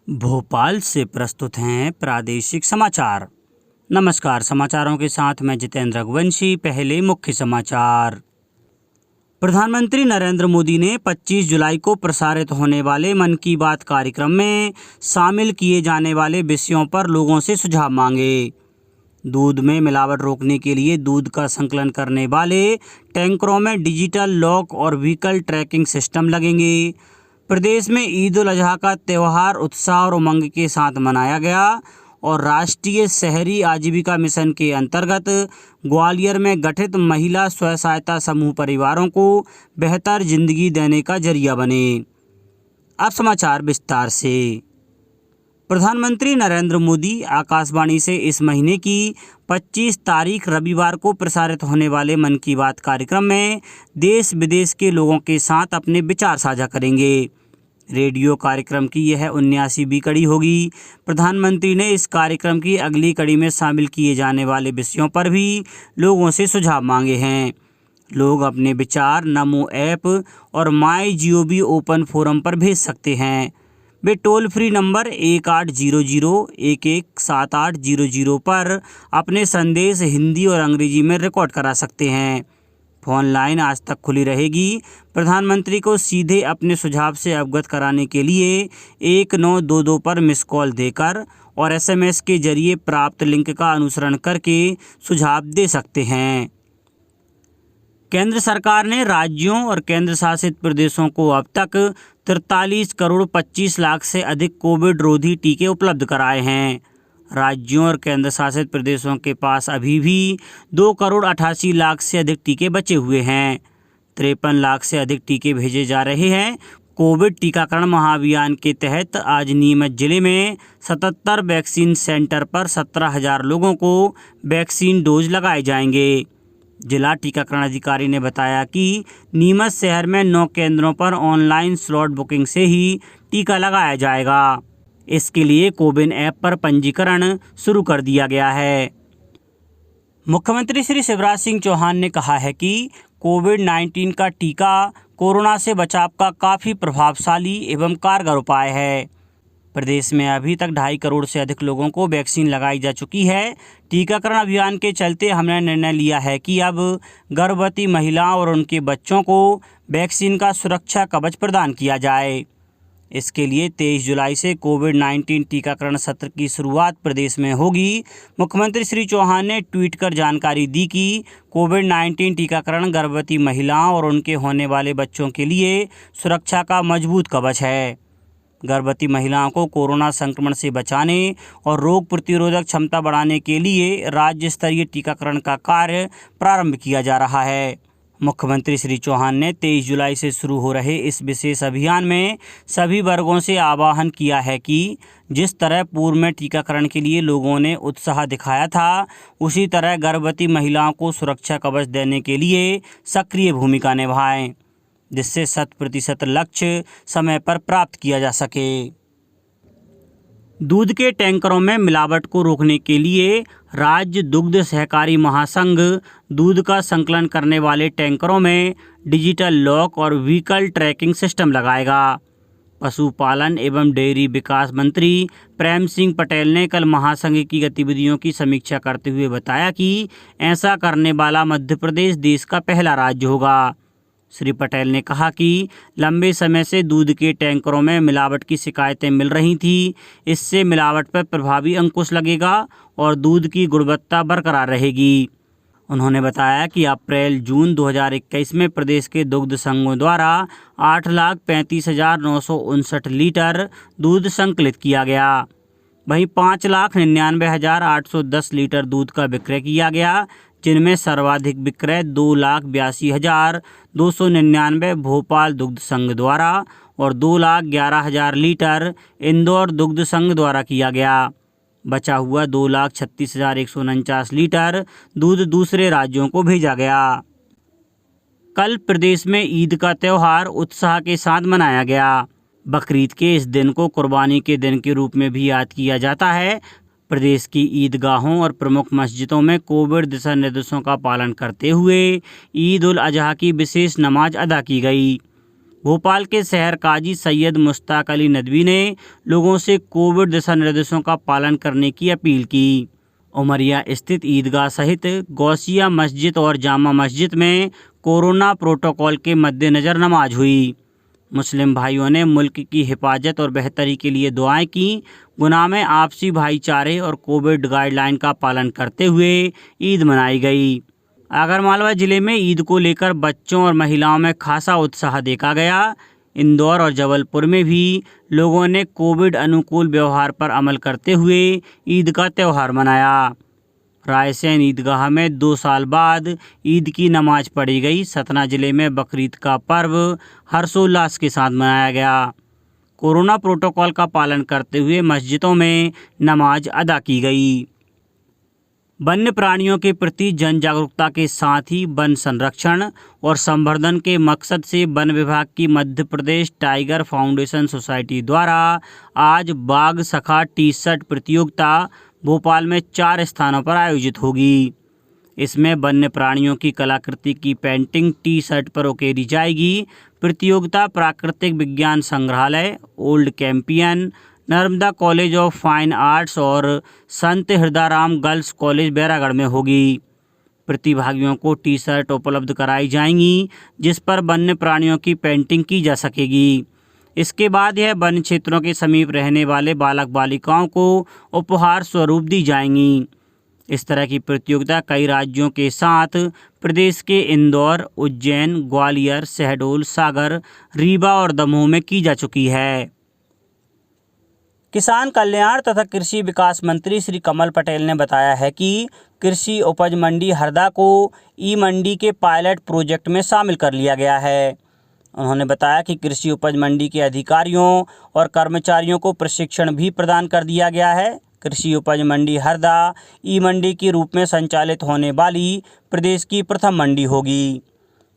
भोपाल से प्रस्तुत हैं प्रादेशिक समाचार। नमस्कार, समाचारों के साथ मैं जितेंद्र रघुवंशी। पहले मुख्य समाचार। प्रधानमंत्री नरेंद्र मोदी ने 25 जुलाई को प्रसारित होने वाले मन की बात कार्यक्रम में शामिल किए जाने वाले विषयों पर लोगों से सुझाव मांगे। दूध में मिलावट रोकने के लिए दूध का संकलन करने वाले टैंकरों में डिजिटल लॉक और व्हीकल ट्रैकिंग सिस्टम लगेंगे। प्रदेश में ईद उल अजहा का त्यौहार उत्साह और उमंग के साथ मनाया गया और राष्ट्रीय शहरी आजीविका मिशन के अंतर्गत ग्वालियर में गठित महिला स्व सहायता समूह परिवारों को बेहतर जिंदगी देने का जरिया बने। अब समाचार विस्तार से। प्रधानमंत्री नरेंद्र मोदी आकाशवाणी से इस महीने की 25 तारीख रविवार को प्रसारित होने वाले मन की बात कार्यक्रम में देश विदेश के लोगों के साथ अपने विचार साझा करेंगे। रेडियो कार्यक्रम की यह 79वीं कड़ी होगी। प्रधानमंत्री ने इस कार्यक्रम की अगली कड़ी में शामिल किए जाने वाले विषयों पर भी लोगों से सुझाव मांगे हैं। लोग अपने विचार नमो ऐप और MyGov ओपन फोरम पर भेज सकते हैं। वे टोल फ्री नंबर 1800-117800 पर अपने संदेश हिंदी और अंग्रेजी में रिकॉर्ड करा सकते हैं। फोन लाइन आज तक खुली रहेगी। प्रधानमंत्री को सीधे अपने सुझाव से अवगत कराने के लिए 1922 पर मिस कॉल देकर और SMS के जरिए प्राप्त लिंक का अनुसरण करके सुझाव दे सकते हैं। केंद्र सरकार ने राज्यों और केंद्र शासित प्रदेशों को अब तक 43 करोड़ 25 लाख से अधिक कोविड रोधी टीके उपलब्ध कराए हैं। राज्यों और केंद्र शासित प्रदेशों के पास अभी भी 2 करोड़ 88 लाख से अधिक टीके बचे हुए हैं। 53 लाख से अधिक टीके भेजे जा रहे हैं। कोविड टीकाकरण महाअभियान के तहत आज नीमच जिले में 77 वैक्सीन सेंटर पर 17,000 लोगों को वैक्सीन डोज लगाए जाएंगे। जिला टीकाकरण अधिकारी ने बताया कि नीमच शहर में 9 केंद्रों पर ऑनलाइन स्लॉट बुकिंग से ही टीका लगाया जाएगा। इसके लिए कोविन ऐप पर पंजीकरण शुरू कर दिया गया है। मुख्यमंत्री श्री शिवराज सिंह चौहान ने कहा है कि कोविड-19 का टीका कोरोना से बचाव का काफ़ी प्रभावशाली एवं कारगर उपाय है। प्रदेश में अभी तक 2.5 करोड़ से अधिक लोगों को वैक्सीन लगाई जा चुकी है। टीकाकरण अभियान के चलते हमने निर्णय लिया है कि अब गर्भवती महिलाओं और उनके बच्चों को वैक्सीन का सुरक्षा कवच प्रदान किया जाए। इसके लिए 23 जुलाई से कोविड-19 टीकाकरण सत्र की शुरुआत प्रदेश में होगी। मुख्यमंत्री श्री चौहान ने ट्वीट कर जानकारी दी कि कोविड-19 टीकाकरण गर्भवती महिलाओं और उनके होने वाले बच्चों के लिए सुरक्षा का मजबूत कवच है। गर्भवती महिलाओं को कोरोना संक्रमण से बचाने और रोग प्रतिरोधक क्षमता बढ़ाने के लिए राज्य स्तरीय टीकाकरण का कार्य प्रारंभ किया जा रहा है। मुख्यमंत्री श्री चौहान ने 23 जुलाई से शुरू हो रहे इस विशेष अभियान में सभी वर्गों से आह्वान किया है कि जिस तरह पूर्व में टीकाकरण के लिए लोगों ने उत्साह दिखाया था, उसी तरह गर्भवती महिलाओं को सुरक्षा कवच देने के लिए सक्रिय भूमिका निभाएं, जिससे 100% लक्ष्य समय पर प्राप्त किया जा सके। दूध के टैंकरों में मिलावट को रोकने के लिए राज्य दुग्ध सहकारी महासंघ दूध का संकलन करने वाले टैंकरों में डिजिटल लॉक और व्हीकल ट्रैकिंग सिस्टम लगाएगा। पशुपालन एवं डेयरी विकास मंत्री प्रेम सिंह पटेल ने कल महासंघ की गतिविधियों की समीक्षा करते हुए बताया कि ऐसा करने वाला मध्य प्रदेश देश का पहला राज्य होगा। श्री पटेल ने कहा कि लंबे समय से दूध के टैंकरों में मिलावट की शिकायतें मिल रही थी। इससे मिलावट पर प्रभावी अंकुश लगेगा और दूध की गुणवत्ता बरकरार रहेगी। उन्होंने बताया कि अप्रैल-जून 2021 में प्रदेश के दुग्ध संघों द्वारा 8,35,959 लीटर दूध संकलित किया गया। वहीं 5,99,810 लीटर दूध का विक्रय किया गया, जिनमें सर्वाधिक विक्रय 2,82,299 भोपाल दुग्ध संघ द्वारा और 2,11,000 लीटर इंदौर दुग्ध संघ द्वारा किया गया। बचा हुआ 2,36,149 लीटर दूध दूसरे राज्यों को भेजा गया। कल प्रदेश में ईद का त्यौहार उत्साह के साथ मनाया गया। बकरीद के इस दिन को कुर्बानी के दिन के रूप में भी याद किया जाता है। प्रदेश की ईदगाहों और प्रमुख मस्जिदों में कोविड दिशा निर्देशों का पालन करते हुए ईद उल अजहा की विशेष नमाज अदा की गई। भोपाल के शहर काजी सैयद मुश्ताक अली नदवी ने लोगों से कोविड दिशा निर्देशों का पालन करने की अपील की। उमरिया स्थित ईदगाह सहित गौसिया मस्जिद और जामा मस्जिद में कोरोना प्रोटोकॉल के मद्देनज़र नमाज हुई। मुस्लिम भाइयों ने मुल्क की हिफाजत और बेहतरी के लिए दुआएं की। गुना में आपसी भाईचारे और कोविड गाइडलाइन का पालन करते हुए ईद मनाई गई। आगरमालवा जिले में ईद को लेकर बच्चों और महिलाओं में खासा उत्साह देखा गया। इंदौर और जबलपुर में भी लोगों ने कोविड अनुकूल व्यवहार पर अमल करते हुए ईद का त्यौहार मनाया। रायसेन ईदगाह में 2 साल बाद ईद की नमाज पढ़ी गई। सतना जिले में बकरीद का पर्व हर्षोल्लास के साथ मनाया गया। कोरोना प्रोटोकॉल का पालन करते हुए मस्जिदों में नमाज अदा की गई। वन्य प्राणियों के प्रति जन जागरूकता के साथ ही वन संरक्षण और संवर्धन के मकसद से वन विभाग की Madhya Pradesh tiger foundation society द्वारा आज बाघ सखा टी शर्ट प्रतियोगिता भोपाल में 4 स्थानों पर आयोजित होगी। इसमें वन्य प्राणियों की कलाकृति की पेंटिंग टी शर्ट पर उकेरी जाएगी। प्रतियोगिता प्राकृतिक विज्ञान संग्रहालय, old Campion, Narmada college of fine arts और संत हृदयराम गर्ल्स कॉलेज बैरागढ़ में होगी। प्रतिभागियों को टी शर्ट उपलब्ध कराई जाएंगी जिस पर वन्य प्राणियों की पेंटिंग की जा सकेगी। इसके बाद यह वन क्षेत्रों के समीप रहने वाले बालक बालिकाओं को उपहार स्वरूप दी जाएंगी। इस तरह की प्रतियोगिता कई राज्यों के साथ प्रदेश के इंदौर, उज्जैन, ग्वालियर, शहडोल, सागर, रीवा और दमोह में की जा चुकी है। किसान कल्याण तथा कृषि विकास मंत्री श्री कमल पटेल ने बताया है कि कृषि उपज मंडी हरदा को ई मंडी के पायलट प्रोजेक्ट में शामिल कर लिया गया है। उन्होंने बताया कि कृषि उपज मंडी के अधिकारियों और कर्मचारियों को प्रशिक्षण भी प्रदान कर दिया गया है। कृषि उपज मंडी हरदा ई मंडी के रूप में संचालित होने वाली प्रदेश की प्रथम मंडी होगी।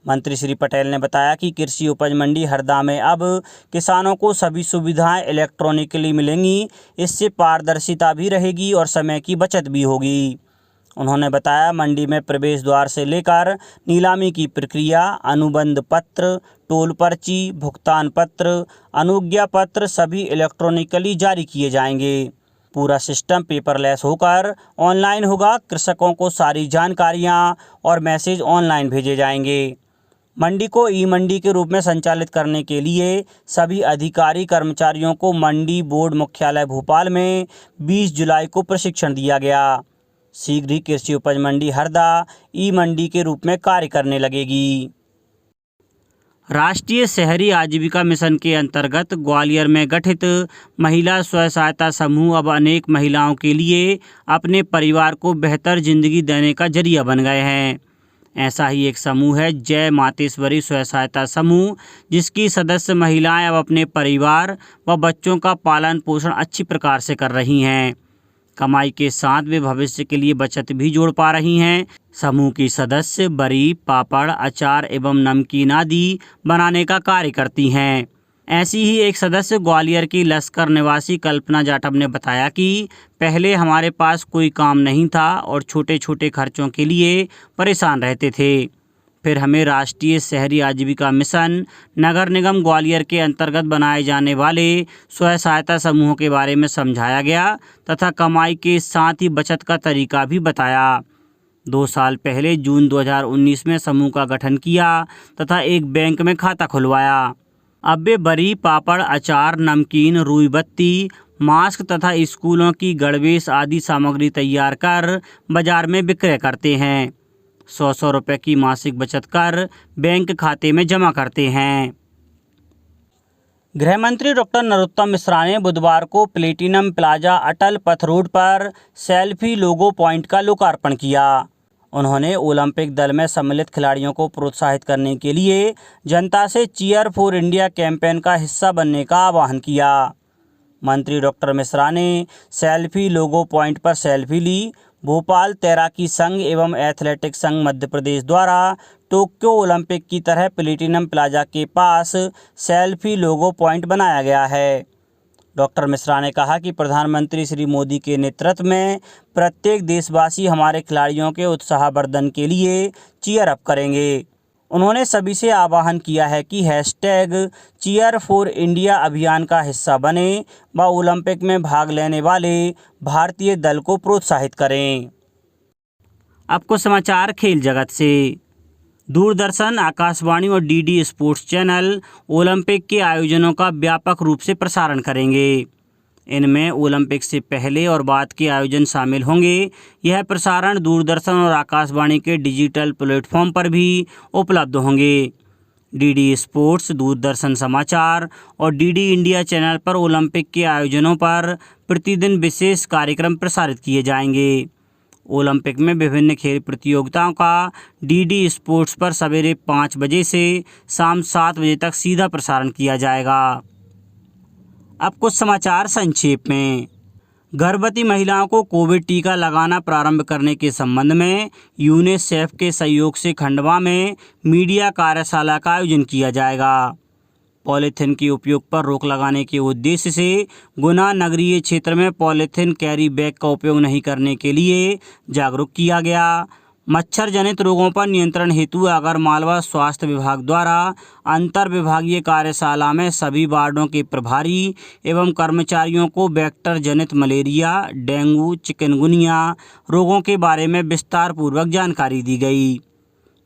मंत्री श्री पटेल ने बताया कि कृषि उपज मंडी हरदा में अब किसानों को सभी सुविधाएं इलेक्ट्रॉनिकली मिलेंगी। इससे पारदर्शिता भी रहेगी और समय की बचत भी होगी। उन्होंने बताया मंडी में प्रवेश द्वार से लेकर नीलामी की प्रक्रिया, अनुबंध पत्र, टोल पर्ची, भुगतान पत्र, अनुज्ञा पत्र सभी इलेक्ट्रॉनिकली जारी किए जाएंगे। पूरा सिस्टम पेपरलेस होकर ऑनलाइन होगा। कृषकों को सारी जानकारियां और मैसेज ऑनलाइन भेजे जाएंगे। मंडी को ई मंडी के रूप में संचालित करने के लिए सभी अधिकारी कर्मचारियों को मंडी बोर्ड मुख्यालय भोपाल में 20 जुलाई को प्रशिक्षण दिया गया। शीघ्र ही कृषि उपज मंडी हरदा ई मंडी के रूप में कार्य करने लगेगी। राष्ट्रीय शहरी आजीविका मिशन के अंतर्गत ग्वालियर में गठित महिला स्व सहायता समूह अब अनेक महिलाओं के लिए अपने परिवार को बेहतर जिंदगी देने का जरिया बन गए हैं। ऐसा ही एक समूह है जय मातेश्वरी स्व सहायता समूह, जिसकी सदस्य महिलाएं अब अपने परिवार व बच्चों का पालन पोषण अच्छी प्रकार से कर रही हैं। कमाई के साथ वे भविष्य के लिए बचत भी जोड़ पा रही हैं। समूह की सदस्य बरी, पापड़, अचार एवं नमकीन आदि बनाने का कार्य करती हैं। ऐसी ही एक सदस्य ग्वालियर की लश्कर निवासी कल्पना जाटव ने बताया कि पहले हमारे पास कोई काम नहीं था और छोटे छोटे खर्चों के लिए परेशान रहते थे। फिर हमें राष्ट्रीय शहरी आजीविका मिशन नगर निगम ग्वालियर के अंतर्गत बनाए जाने वाले स्व सहायता समूहों के बारे में समझाया गया तथा कमाई के साथ ही बचत का तरीका भी बताया। 2 साल पहले जून 2019 में समूह का गठन किया तथा एक बैंक में खाता खुलवाया। अब वे बरी, पापड़, अचार, नमकीन, रुई बत्ती, मास्क तथा स्कूलों की गणवेश आदि सामग्री तैयार कर बाजार में विक्रय करते हैं। 100 रुपये की मासिक बचत कर बैंक खाते में जमा करते हैं। गृह मंत्री डॉक्टर नरोत्तम मिश्रा ने बुधवार को प्लेटिनम प्लाजा अटल पथ रोड पर सेल्फी लोगो पॉइंट का लोकार्पण किया। उन्होंने ओलंपिक दल में सम्मिलित खिलाड़ियों को प्रोत्साहित करने के लिए जनता से चीयर फॉर इंडिया कैंपेन का हिस्सा बनने का आह्वान किया। मंत्री डॉक्टर मिश्रा ने सेल्फी लोगो पॉइंट पर सेल्फी ली। भोपाल तैराकी संघ एवं एथलेटिक्स संघ मध्य प्रदेश द्वारा टोक्यो ओलंपिक की तरह प्लेटिनम प्लाजा के पास सेल्फी लोगो पॉइंट बनाया गया है। डॉक्टर मिश्रा ने कहा कि प्रधानमंत्री श्री मोदी के नेतृत्व में प्रत्येक देशवासी हमारे खिलाड़ियों के उत्साहवर्धन के लिए चीयर अप करेंगे। उन्होंने सभी से आह्वान किया है कि #Cheer4India अभियान का हिस्सा बने व ओलंपिक में भाग लेने वाले भारतीय दल को प्रोत्साहित करें। अब कुछ समाचार खेल जगत से। दूरदर्शन, आकाशवाणी और डीडी स्पोर्ट्स चैनल ओलंपिक के आयोजनों का व्यापक रूप से प्रसारण करेंगे। इनमें ओलंपिक से पहले और बाद के आयोजन शामिल होंगे। यह प्रसारण दूरदर्शन और आकाशवाणी के डिजिटल प्लेटफॉर्म पर भी उपलब्ध होंगे। डीडी स्पोर्ट्स, दूरदर्शन समाचार और डीडी इंडिया चैनल पर ओलंपिक के आयोजनों पर प्रतिदिन विशेष कार्यक्रम प्रसारित किए जाएंगे। ओलंपिक में विभिन्न खेल प्रतियोगिताओं का डीडी स्पोर्ट्स पर सवेरे 5 बजे से शाम 7 बजे तक सीधा प्रसारण किया जाएगा। अब कुछ समाचार संक्षेप में। गर्भवती महिलाओं को कोविड टीका लगाना प्रारंभ करने के संबंध में यूनिसेफ के सहयोग से खंडवा में मीडिया कार्यशाला का आयोजन किया जाएगा। पॉलीथिन के उपयोग पर रोक लगाने के उद्देश्य से गुना नगरीय क्षेत्र में पॉलीथिन कैरी बैग का उपयोग नहीं करने के लिए जागरूक किया गया। मच्छर जनित रोगों पर नियंत्रण हेतु आगरमालवा स्वास्थ्य विभाग द्वारा अंतर विभागीय कार्यशाला में सभी वार्डों के प्रभारी एवं कर्मचारियों को वेक्टर जनित मलेरिया, डेंगू, चिकनगुनिया रोगों के बारे में विस्तार पूर्वक जानकारी दी गई।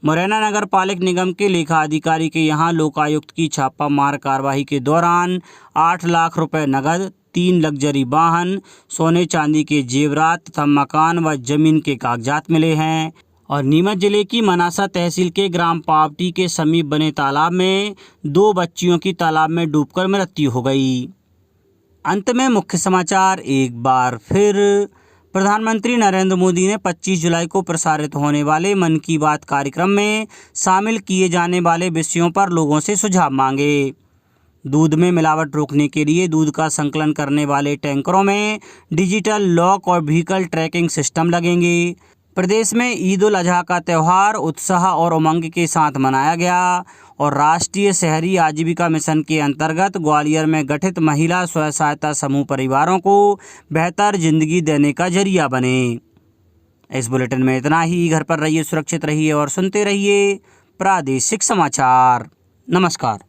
मुरैना नगर पालिक निगम के लेखा अधिकारी के यहाँ लोकायुक्त की छापामार कार्रवाई के दौरान 8 लाख रुपए नगद, 3 लग्जरी वाहन, सोने चांदी के जेवरात तथा मकान व जमीन के कागजात मिले हैं। और नीमच जिले की मनासा तहसील के ग्राम पावटी के समीप बने तालाब में 2 बच्चियों की तालाब में डूबकर मृत्यु हो गई। अंत में मुख्य समाचार एक बार फिर। प्रधानमंत्री नरेंद्र मोदी ने 25 जुलाई को प्रसारित होने वाले मन की बात कार्यक्रम में शामिल किए जाने वाले विषयों पर लोगों से सुझाव मांगे। दूध में मिलावट रोकने के लिए दूध का संकलन करने वाले टैंकरों में डिजिटल लॉक और व्हीकल ट्रैकिंग सिस्टम लगेंगे। प्रदेश में ईद उल अजहा का त्यौहार उत्साह और उमंग के साथ मनाया गया। और राष्ट्रीय शहरी आजीविका मिशन के अंतर्गत ग्वालियर में गठित महिला स्वयं सहायता समूह परिवारों को बेहतर जिंदगी देने का जरिया बने। इस बुलेटिन में इतना ही। घर पर रहिए, सुरक्षित रहिए और सुनते रहिए प्रादेशिक समाचार। नमस्कार।